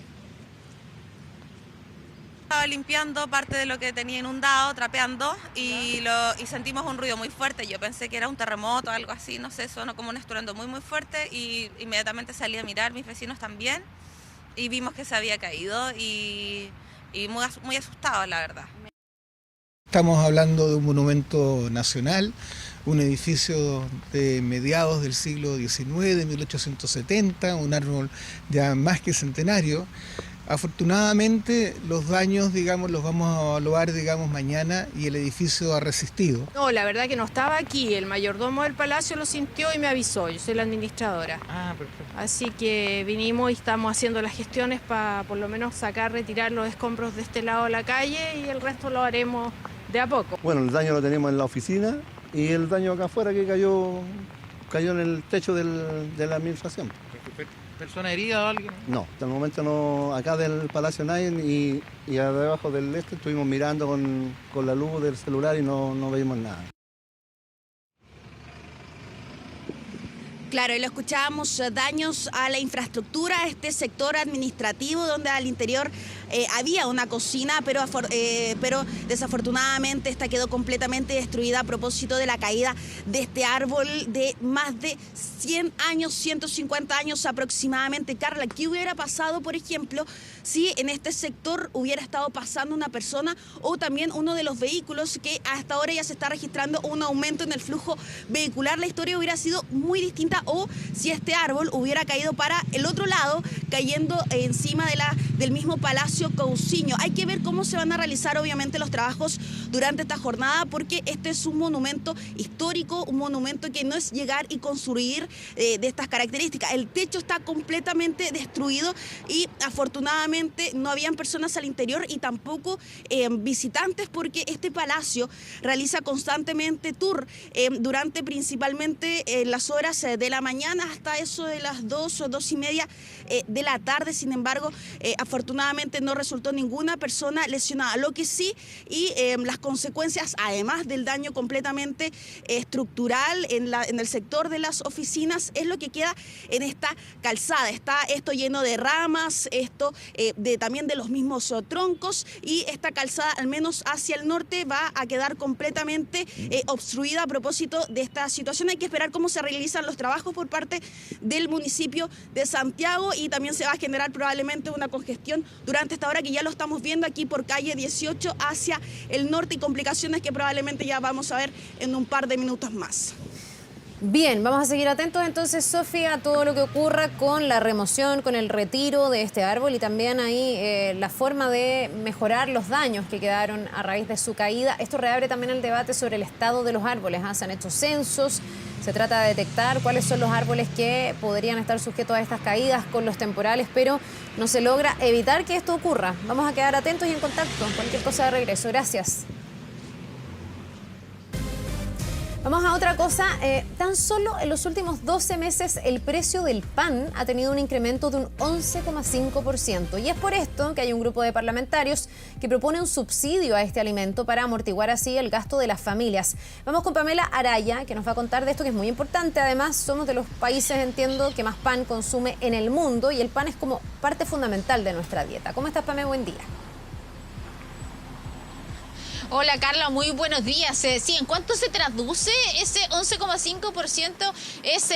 Estaba limpiando parte de lo que tenía inundado, trapeando, y sentimos un ruido muy fuerte. Yo pensé que era un terremoto o algo así, no sé, sonó como un estruendo muy muy fuerte y inmediatamente salí a mirar, mis vecinos también, y vimos que se había caído y muy asustados, la verdad. Estamos hablando de un monumento nacional, un edificio de mediados del siglo XIX, de 1870, un árbol ya más que centenario. Afortunadamente los daños, los vamos a evaluar, mañana, y el edificio ha resistido. No, la verdad que no estaba aquí, el mayordomo del palacio lo sintió y me avisó, yo soy la administradora. Ah, perfecto. Así que vinimos y estamos haciendo las gestiones para por lo menos retirar los escombros de este lado de la calle y el resto lo haremos de a poco. Bueno, el daño lo tenemos en la oficina y el daño acá afuera que cayó en el techo de la administración. ¿Persona herida o alguien? No, hasta el momento no, acá del Palacio Nayen y debajo del estuvimos mirando con la luz del celular y no vimos nada. Claro, y lo escuchábamos, daños a la infraestructura, este sector administrativo donde al interior había una cocina, pero desafortunadamente esta quedó completamente destruida a propósito de la caída de este árbol de más de 100 años, 150 años aproximadamente. Carla, ¿qué hubiera pasado, por ejemplo, si en este sector hubiera estado pasando una persona o también uno de los vehículos, que hasta ahora ya se está registrando un aumento en el flujo vehicular? La historia hubiera sido muy distinta, o si este árbol hubiera caído para el otro lado, cayendo encima del mismo Palacio Cousiño. Hay que ver cómo se van a realizar obviamente los trabajos durante esta jornada, porque este es un monumento histórico, un monumento que no es llegar y construir de estas características. El techo está completamente destruido y afortunadamente no habían personas al interior y tampoco visitantes, porque este palacio realiza constantemente tour durante principalmente las horas de la mañana hasta eso de las 2 o 2:30 de la tarde. Sin embargo, afortunadamente no resultó ninguna persona lesionada. Lo que sí, y las consecuencias, además del daño completamente estructural en el sector de las oficinas, es lo que queda en esta calzada. Está esto lleno de ramas, esto también de los mismos troncos, y esta calzada, al menos hacia el norte, va a quedar completamente obstruida a propósito de esta situación. Hay que esperar cómo se realizan los trabajos por parte del municipio de Santiago, y también se va a generar probablemente una congestión durante esta hora, que ya lo estamos viendo aquí por calle 18 hacia el norte, y complicaciones que probablemente ya vamos a ver en un par de minutos más. Bien, vamos a seguir atentos entonces, Sofía, a todo lo que ocurra con la remoción, con el retiro de este árbol, y también ahí la forma de mejorar los daños que quedaron a raíz de su caída. Esto reabre también el debate sobre el estado de los árboles. Se han hecho censos, se trata de detectar cuáles son los árboles que podrían estar sujetos a estas caídas con los temporales, pero no se logra evitar que esto ocurra. Vamos a quedar atentos y en contacto. Cualquier cosa de regreso. Gracias. Vamos a otra cosa. Tan solo en los últimos 12 meses el precio del pan ha tenido un incremento de un 11,5%. Y es por esto que hay un grupo de parlamentarios que propone un subsidio a este alimento para amortiguar así el gasto de las familias. Vamos con Pamela Araya, que nos va a contar de esto, que es muy importante. Además, somos de los países, entiendo, que más pan consume en el mundo, y el pan es como parte fundamental de nuestra dieta. ¿Cómo estás, Pamela? Buen día. Hola Carla, muy buenos días. Sí, ¿en cuánto se traduce ese 11,5%? Es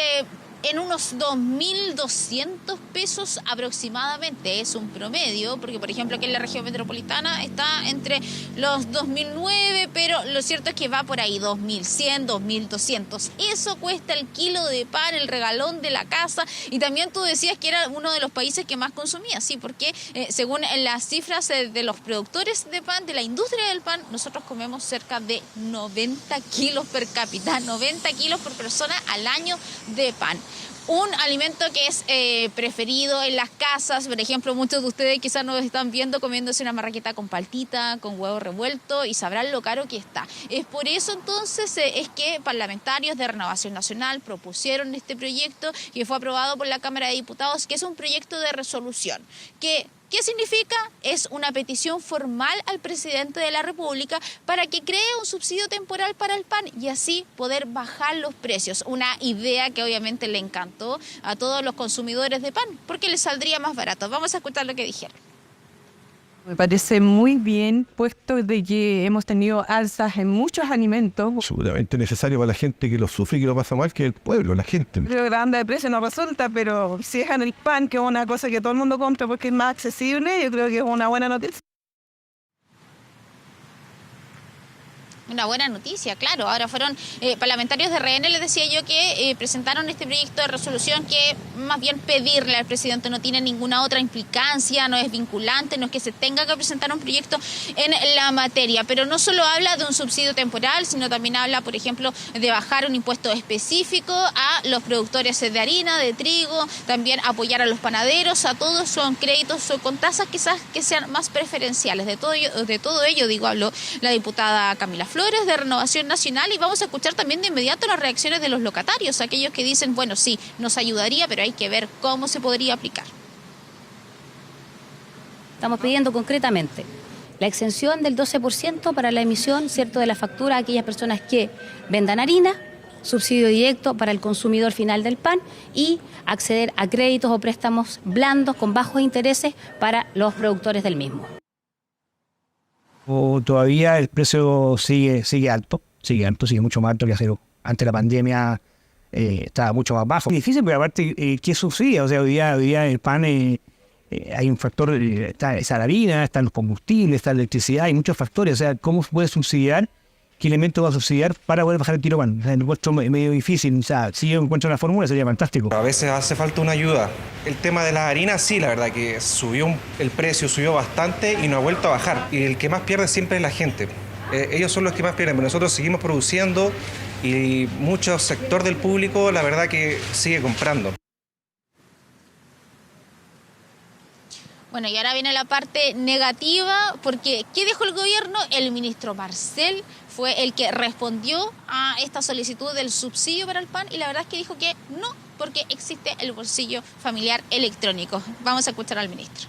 en unos 2.200 pesos aproximadamente. Es un promedio, porque por ejemplo aquí en la región metropolitana está entre los 2.009, pero lo cierto es que va por ahí 2.100, 2.200. Eso cuesta el kilo de pan, el regalón de la casa. Y también tú decías que era uno de los países que más consumía, sí, porque según las cifras de los productores de pan, de la industria del pan, nosotros comemos cerca de 90 kilos per cápita, 90 kilos por persona al año de pan. Un alimento que es preferido en las casas. Por ejemplo, muchos de ustedes quizás nos están viendo comiéndose una marraqueta con paltita, con huevo revuelto, y sabrán lo caro que está. Es por eso entonces es que parlamentarios de Renovación Nacional propusieron este proyecto, que fue aprobado por la Cámara de Diputados, que es un proyecto de resolución ¿Qué significa? Es una petición formal al presidente de la República para que cree un subsidio temporal para el pan y así poder bajar los precios. Una idea que obviamente le encantó a todos los consumidores de pan porque les saldría más barato. Vamos a escuchar lo que dijeron. Me parece muy bien, puesto de que hemos tenido alzas en muchos alimentos. Absolutamente necesario para la gente que lo sufre y que lo pasa mal, que el pueblo, la gente. Creo que la banda de precio no resulta, pero si dejan el pan, que es una cosa que todo el mundo compra porque es más accesible, yo creo que es una buena noticia. Una buena noticia, claro. Ahora fueron parlamentarios de RN, les decía yo, que presentaron este proyecto de resolución que más bien pedirle al presidente, no tiene ninguna otra implicancia, no es vinculante, no es que se tenga que presentar un proyecto en la materia. Pero no solo habla de un subsidio temporal, sino también habla, por ejemplo, de bajar un impuesto específico a los productores de harina, de trigo, también apoyar a los panaderos, a todos son créditos o con tasas quizás que sean más preferenciales. De todo ello, digo, habló la diputada Camila Flores de Renovación Nacional, y vamos a escuchar también de inmediato las reacciones de los locatarios, aquellos que dicen, bueno, sí, nos ayudaría, pero hay que ver cómo se podría aplicar. Estamos pidiendo concretamente la exención del 12% para la emisión, ¿cierto?, de la factura a aquellas personas que vendan harina subsidio directo para el consumidor final del pan y acceder a créditos o préstamos blandos con bajos intereses para los productores del mismo. Todavía el precio sigue alto, sigue mucho más alto que hace antes de la pandemia. Estaba mucho más bajo. Es difícil, pero aparte, ¿qué subsidia? O sea, hoy día el pan, hay un factor, está la harina, están los combustibles, está la electricidad, hay muchos factores. O sea, ¿cómo puede subsidiar? ¿Qué elemento va a subsidiar para poder bajar el kilo pan? O sea, en vuestro medio difícil. O sea, si yo encuentro una fórmula sería fantástico. A veces hace falta una ayuda. El tema de las harinas, sí, la verdad que el precio subió bastante y no ha vuelto a bajar. Y el que más pierde siempre es la gente. Ellos son los que más pierden, pero nosotros seguimos produciendo y mucho sector del público, la verdad que sigue comprando. Bueno, y ahora viene la parte negativa, porque ¿qué dijo el gobierno? El ministro Marcel fue el que respondió a esta solicitud del subsidio para el pan y la verdad es que dijo que no, porque existe el bolsillo familiar electrónico. Vamos a escuchar al ministro.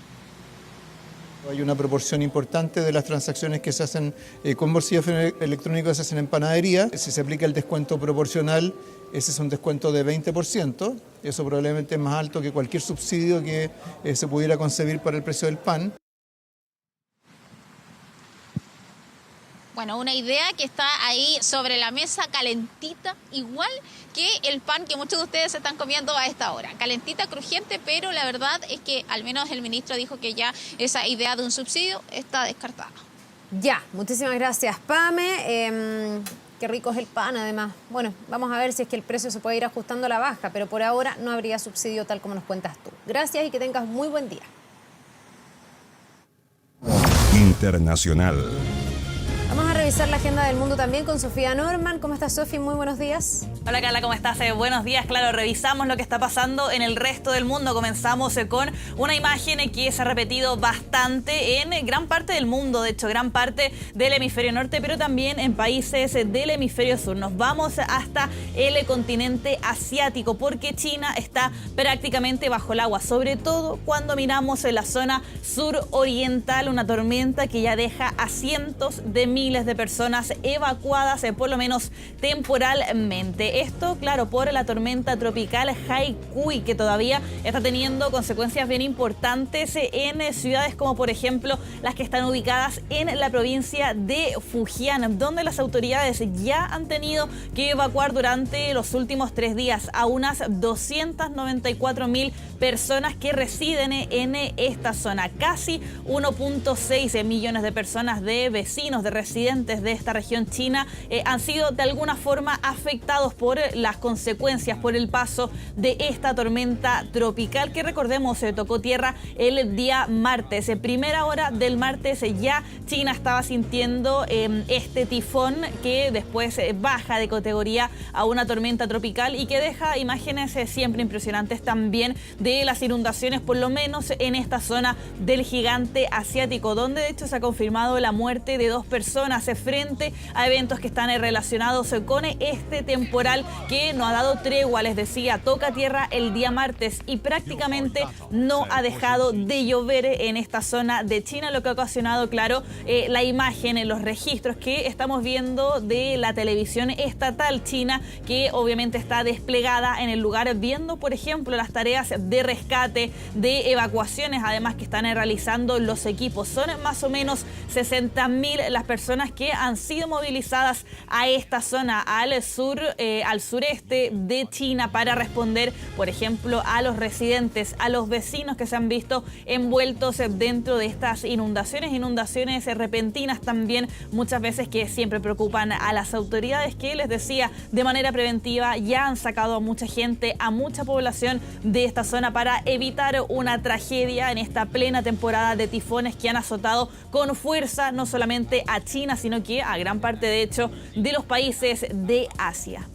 Hay una proporción importante de las transacciones que se hacen con bolsillo electrónico que se hacen en panadería. Si se aplica el descuento proporcional, ese es un descuento de 20%. Eso probablemente es más alto que cualquier subsidio que se pudiera concebir para el precio del pan. Bueno, una idea que está ahí sobre la mesa, calentita, igual que el pan que muchos de ustedes se están comiendo a esta hora. Calentita, crujiente, pero la verdad es que al menos el ministro dijo que ya esa idea de un subsidio está descartada. Ya, muchísimas gracias, Pame. Qué rico es el pan, además. Bueno, vamos a ver si es que el precio se puede ir ajustando a la baja, pero por ahora no habría subsidio tal como nos cuentas tú. Gracias y que tengas muy buen día. Internacional. Vamos a revisar la agenda del mundo también con Sofía Norman. ¿Cómo estás, Sofía? Muy buenos días. Hola, Carla, ¿cómo estás? Buenos días. Claro, revisamos lo que está pasando en el resto del mundo. Comenzamos con una imagen que se ha repetido bastante en gran parte del mundo, de hecho, gran parte del hemisferio norte, pero también en países del hemisferio sur. Nos vamos hasta el continente asiático, porque China está prácticamente bajo el agua, sobre todo cuando miramos en la zona suroriental, una tormenta que ya deja a cientos de miles de personas evacuadas, por lo menos temporalmente. Esto, claro, por la tormenta tropical Haikui, que todavía está teniendo consecuencias bien importantes en ciudades como, por ejemplo, las que están ubicadas en la provincia de Fujian, donde las autoridades ya han tenido que evacuar durante los últimos 3 días a unas 294.000 personas que residen en esta zona. Casi 1.6 millones de personas, de vecinos, de residentes de esta región china, han sido de alguna forma afectados por las consecuencias, por el paso de esta tormenta tropical que, recordemos, tocó tierra el día martes. Primera hora del martes ya China estaba sintiendo este tifón que después baja de categoría a una tormenta tropical y que deja imágenes siempre impresionantes también de las inundaciones, por lo menos en esta zona del gigante asiático, donde de hecho se ha confirmado la muerte de 2 personas frente a eventos que están relacionados con este temporal que no ha dado tregua. Les decía, toca tierra el día martes y prácticamente no ha dejado de llover en esta zona de China, lo que ha ocasionado, claro, la imagen, los registros que estamos viendo de la televisión estatal china, que obviamente está desplegada en el lugar, viendo, por ejemplo, las tareas de rescate, de evacuaciones, además que están realizando los equipos. Son más o menos 60.000 las personas que han sido movilizadas a esta zona, al sur, al sureste de China, para responder, por ejemplo, a los residentes, a los vecinos que se han visto envueltos dentro de estas inundaciones repentinas también, muchas veces que siempre preocupan a las autoridades, que les decía, de manera preventiva ya han sacado a mucha gente, a mucha población de esta zona para evitar una tragedia en esta plena temporada de tifones que han azotado con fuerza no solamente a China, sino que a gran parte, de hecho, de los países de Asia.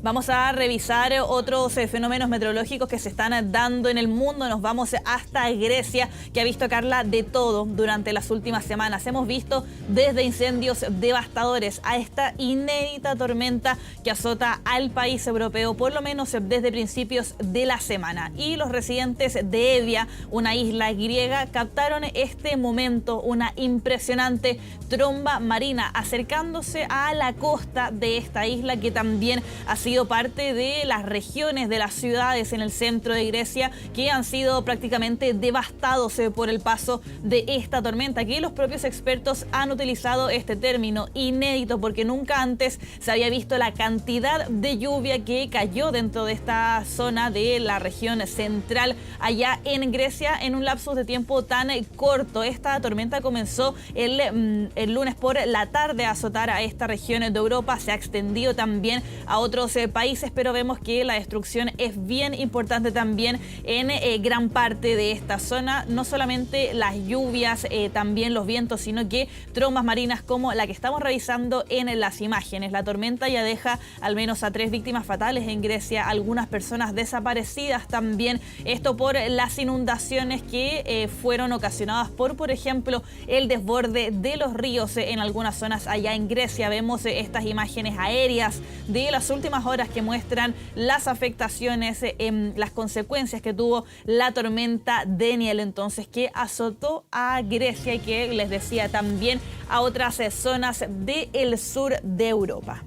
Vamos a revisar otros fenómenos meteorológicos que se están dando en el mundo. Nos vamos hasta Grecia, que ha visto, Carla, de todo durante las últimas semanas. Hemos visto desde incendios devastadores a esta inédita tormenta que azota al país europeo, por lo menos desde principios de la semana. Y los residentes de Evia, una isla griega, captaron este momento, una impresionante tromba marina acercándose a la costa de esta isla, que también ha sido parte de las regiones, de las ciudades en el centro de Grecia, que han sido prácticamente devastados por el paso de esta tormenta. Aquí los propios expertos han utilizado este término inédito porque nunca antes se había visto la cantidad de lluvia que cayó dentro de esta zona de la región central allá en Grecia en un lapsus de tiempo tan corto. Esta tormenta comenzó el lunes por la tarde a azotar a esta región de Europa, se ha extendido también a otros países, pero vemos que la destrucción es bien importante también en gran parte de esta zona. No solamente las lluvias, también los vientos, sino que trombas marinas como la que estamos revisando en las imágenes. La tormenta ya deja al menos a 3 víctimas fatales en Grecia, algunas personas desaparecidas también. Esto por las inundaciones que fueron ocasionadas por ejemplo, el desborde de los ríos en algunas zonas allá en Grecia. Vemos estas imágenes aéreas de las últimas horas que muestran las afectaciones, las consecuencias que tuvo la tormenta Daniel, entonces, que azotó a Grecia y que, les decía, también a otras zonas del sur de Europa.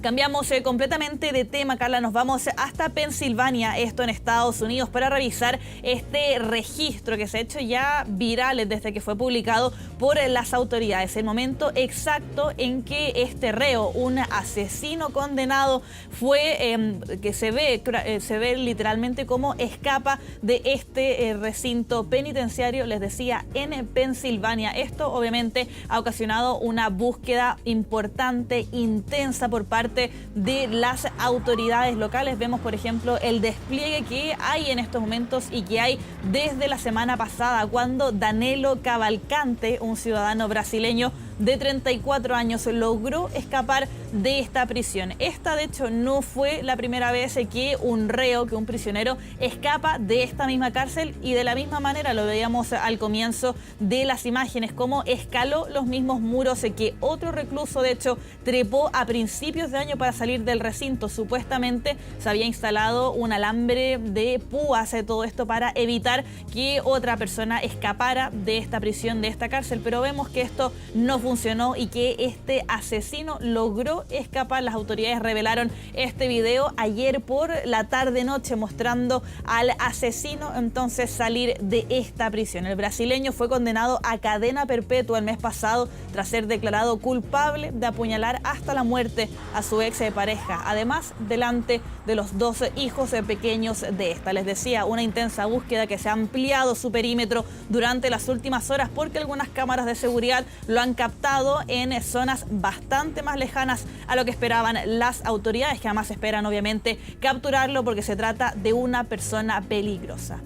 Cambiamos completamente de tema, Carla, nos vamos hasta Pensilvania, esto en Estados Unidos, para revisar este registro que se ha hecho ya viral desde que fue publicado por las autoridades. El momento exacto en que este reo, un asesino condenado, fue que se ve literalmente cómo escapa de este recinto penitenciario, les decía, en Pensilvania. Esto obviamente ha ocasionado una búsqueda importante, intensa por parte de las autoridades locales. Vemos, por ejemplo, el despliegue que hay en estos momentos y que hay desde la semana pasada, cuando Danilo Cavalcante, un ciudadano brasileño de 34 años, logró escapar de esta prisión. Esta, de hecho, no fue la primera vez que un reo, que un prisionero, escapa de esta misma cárcel, y de la misma manera lo veíamos al comienzo de las imágenes, cómo escaló los mismos muros que otro recluso, de hecho, trepó a principios de año para salir del recinto. Supuestamente se había instalado un alambre de púas, todo esto para evitar que otra persona escapara de esta prisión, de esta cárcel, pero vemos que esto no funcionó y que este asesino logró escapar. Las autoridades revelaron este video ayer por la tarde-noche, mostrando al asesino entonces salir de esta prisión. El brasileño fue condenado a cadena perpetua el mes pasado tras ser declarado culpable de apuñalar hasta la muerte a su ex pareja, además delante de los 2 hijos pequeños de esta. Les decía, una intensa búsqueda que se ha ampliado su perímetro durante las últimas horas, porque algunas cámaras de seguridad lo han captado en zonas bastante más lejanas a lo que esperaban las autoridades, que además esperan obviamente capturarlo porque se trata de una persona peligrosa.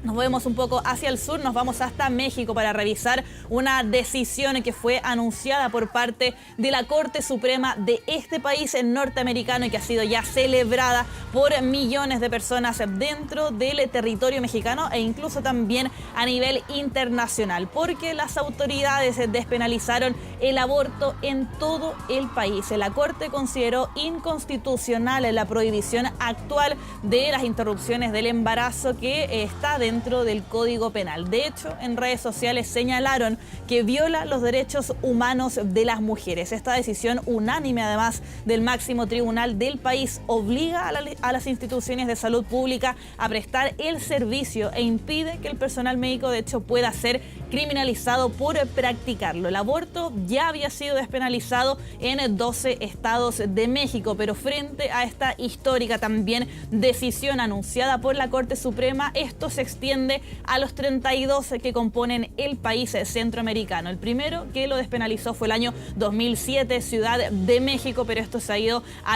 Nos movemos un poco hacia el sur, nos vamos hasta México para revisar una decisión que fue anunciada por parte de la Corte Suprema de este país norteamericano y que ha sido ya celebrada por millones de personas dentro del territorio mexicano e incluso también a nivel internacional, porque las autoridades despenalizaron el aborto en todo el país. La Corte consideró inconstitucional la prohibición actual de las interrupciones del embarazo que está dentro del Código Penal. De hecho, en redes sociales señalaron que viola los derechos humanos de las mujeres. Esta decisión unánime, además del máximo tribunal del país, obliga a las instituciones de salud pública a prestar el servicio e impide que el personal médico, de hecho, pueda ser criminalizado por practicarlo. El aborto ya había sido despenalizado en 12 estados de México, pero frente a esta histórica también decisión anunciada por la Corte Suprema, esto se extiende a los 32 que componen el país centroamericano. El primero que lo despenalizó fue el año 2007, Ciudad de México, pero esto ha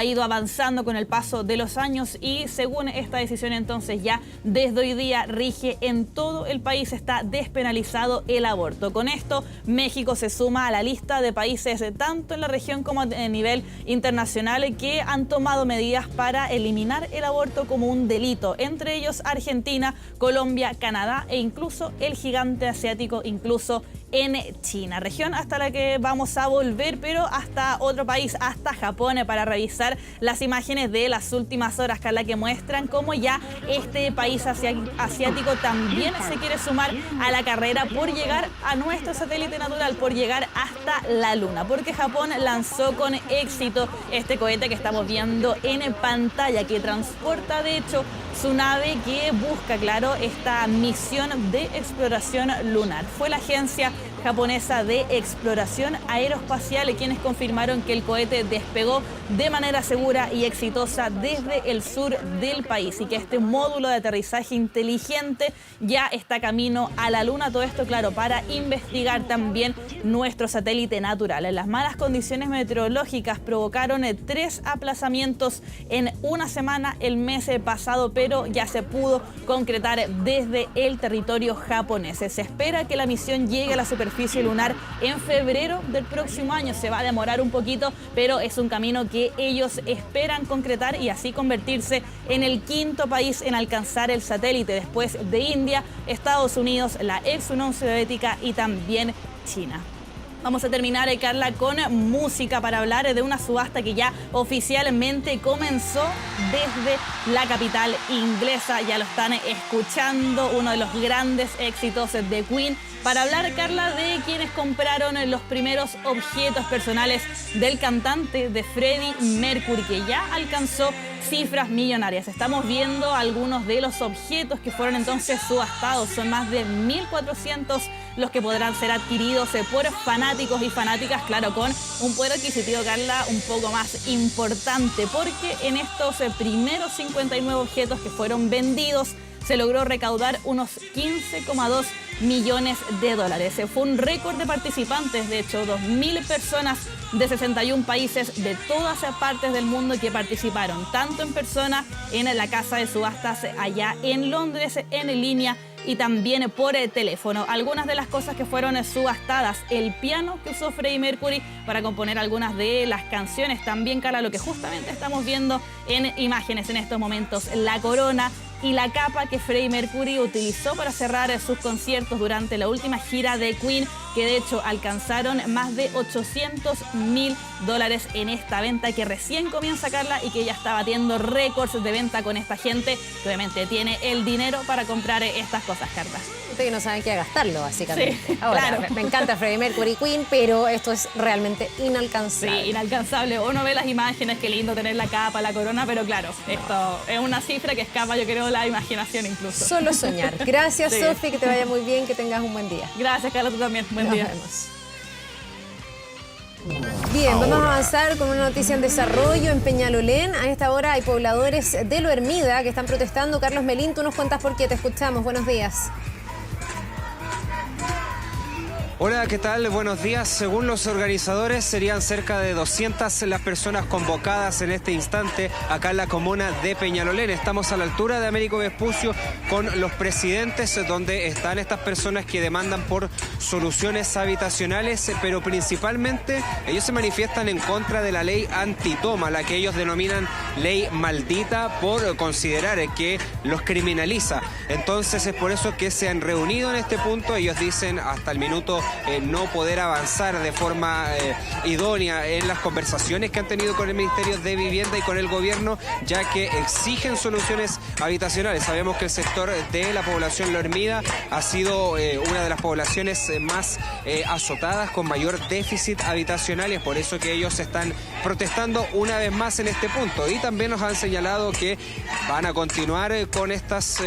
ido avanzando con el paso de los años y según esta decisión entonces ya desde hoy día rige en todo el país, está despenalizado legalizando el aborto. Con esto, México se suma a la lista de países tanto en la región como a nivel internacional que han tomado medidas para eliminar el aborto como un delito, entre ellos Argentina, Colombia, Canadá e incluso el gigante asiático, incluso en China, región hasta la que vamos a volver, pero hasta otro país, hasta Japón, para revisar las imágenes de las últimas horas, Carla, que muestran cómo ya este país asiático también se quiere sumar a la carrera por llegar a nuestro satélite natural, por llegar hasta la Luna, porque Japón lanzó con éxito este cohete que estamos viendo en pantalla, que transporta de hecho su nave que busca, claro, esta misión de exploración lunar. Fue la agencia japonesa de exploración aeroespacial quienes confirmaron que el cohete despegó de manera segura y exitosa desde el sur del país y que este módulo de aterrizaje inteligente ya está camino a la Luna. Todo esto, claro, para investigar también nuestro satélite natural. Las malas condiciones meteorológicas provocaron 3 aplazamientos en una semana el mes pasado, pero ya se pudo concretar desde el territorio japonés. Se espera que la misión llegue a la superficie lunar en febrero del próximo año. Se va a demorar un poquito, pero es un camino que ellos esperan concretar y así convertirse en el 5º país en alcanzar el satélite, después de India, Estados Unidos, la ex Unión Soviética y también China. Vamos a terminar, Carla, con música para hablar de una subasta que ya oficialmente comenzó desde la capital inglesa. Ya lo están escuchando, uno de los grandes éxitos de Queen. Para hablar, Carla, de quienes compraron los primeros objetos personales del cantante, de Freddie Mercury, que ya alcanzó cifras millonarias. Estamos viendo algunos de los objetos que fueron entonces subastados. Son más de 1.400 los que podrán ser adquiridos por fanáticos y fanáticas, claro, con un poder adquisitivo, Carla, un poco más importante, porque en estos primeros 59 objetos que fueron vendidos se logró recaudar unos 15,2 millones de dólares. Fue un récord de participantes, de hecho, 2.000 personas de 61 países de todas partes del mundo que participaron, tanto en persona en la casa de subastas allá en Londres, en línea y también por teléfono. Algunas de las cosas que fueron subastadas: el piano que usó Freddie Mercury para componer algunas de las canciones, también, Carla, lo que justamente estamos viendo en imágenes en estos momentos, la corona y la capa que Freddie Mercury utilizó para cerrar sus conciertos durante la última gira de Queen, que de hecho alcanzaron más de $800.000 en esta venta que recién comienza, Carla, y que ya está batiendo récords de venta con esta gente que obviamente tiene el dinero para comprar estas cosas, Carla. Que no saben qué gastarlo, básicamente. Sí, ahora, claro. Me encanta Freddie Mercury y Queen, pero esto es realmente inalcanzable. Sí, inalcanzable. Uno ve las imágenes, qué lindo tener la capa, la corona, pero claro, esto es una cifra que escapa, yo creo, la imaginación incluso. Solo soñar. Gracias, Sí. Sofi, que te vaya muy bien, que tengas un buen día. Gracias, Carla, tú también. Buen día. Nos vemos. Bien, vamos a avanzar con una noticia en desarrollo en Peñalolén. A esta hora hay pobladores de Lo Hermida que están protestando. Carlos Melín, tú nos cuentas por qué. Te escuchamos. Buenos días. Hola, ¿qué tal? Buenos días. Según los organizadores, serían cerca de 200 las personas convocadas en este instante acá en la comuna de Peñalolén. Estamos a la altura de Américo Vespucio con los presidentes, donde están estas personas que demandan por soluciones habitacionales, pero principalmente ellos se manifiestan en contra de la ley antitoma, la que ellos denominan ley maldita, por considerar que los criminaliza. Entonces es por eso que se han reunido en este punto. Ellos dicen hasta el minuto no poder avanzar de forma idónea en las conversaciones que han tenido con el Ministerio de Vivienda y con el gobierno, ya que exigen soluciones habitacionales. Sabemos que el sector de la población Lo Hermida ha sido una de las poblaciones más azotadas, con mayor déficit habitacional, y es por eso que ellos están protestando una vez más en este punto. Y también nos han señalado que van a continuar con estas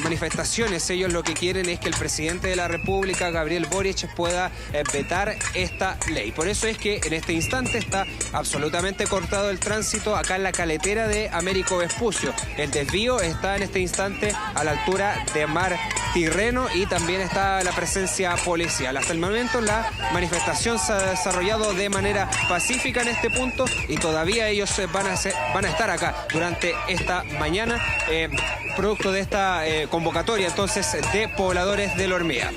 manifestaciones. Ellos lo que quieren es que el presidente de la República, Gabriel Boric, pueda vetar esta ley. Por eso es que en este instante está absolutamente cortado el tránsito acá en la caletera de Américo Vespucio. El desvío está en este instante a la altura de Mar Tirreno y también está la presencia policial. Hasta el momento la manifestación se ha desarrollado de manera pacífica en este punto y todavía ellos van a estar acá durante esta mañana, producto de esta convocatoria entonces de pobladores de Lo Hermida.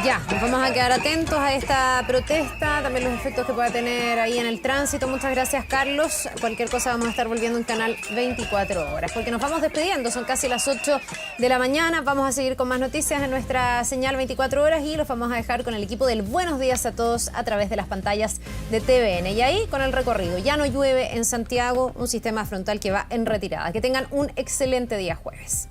Ya, nos vamos a quedar atentos a esta protesta, también los efectos que pueda tener ahí en el tránsito. Muchas gracias, Carlos. Cualquier cosa vamos a estar volviendo en Canal 24 Horas, porque nos vamos despidiendo. Son casi las 8 de la mañana. Vamos a seguir con más noticias en nuestra señal 24 horas y los vamos a dejar con el equipo del Buenos Días a Todos a través de las pantallas de TVN. Y ahí con el recorrido. Ya no llueve en Santiago, un sistema frontal que va en retirada. Que tengan un excelente día jueves.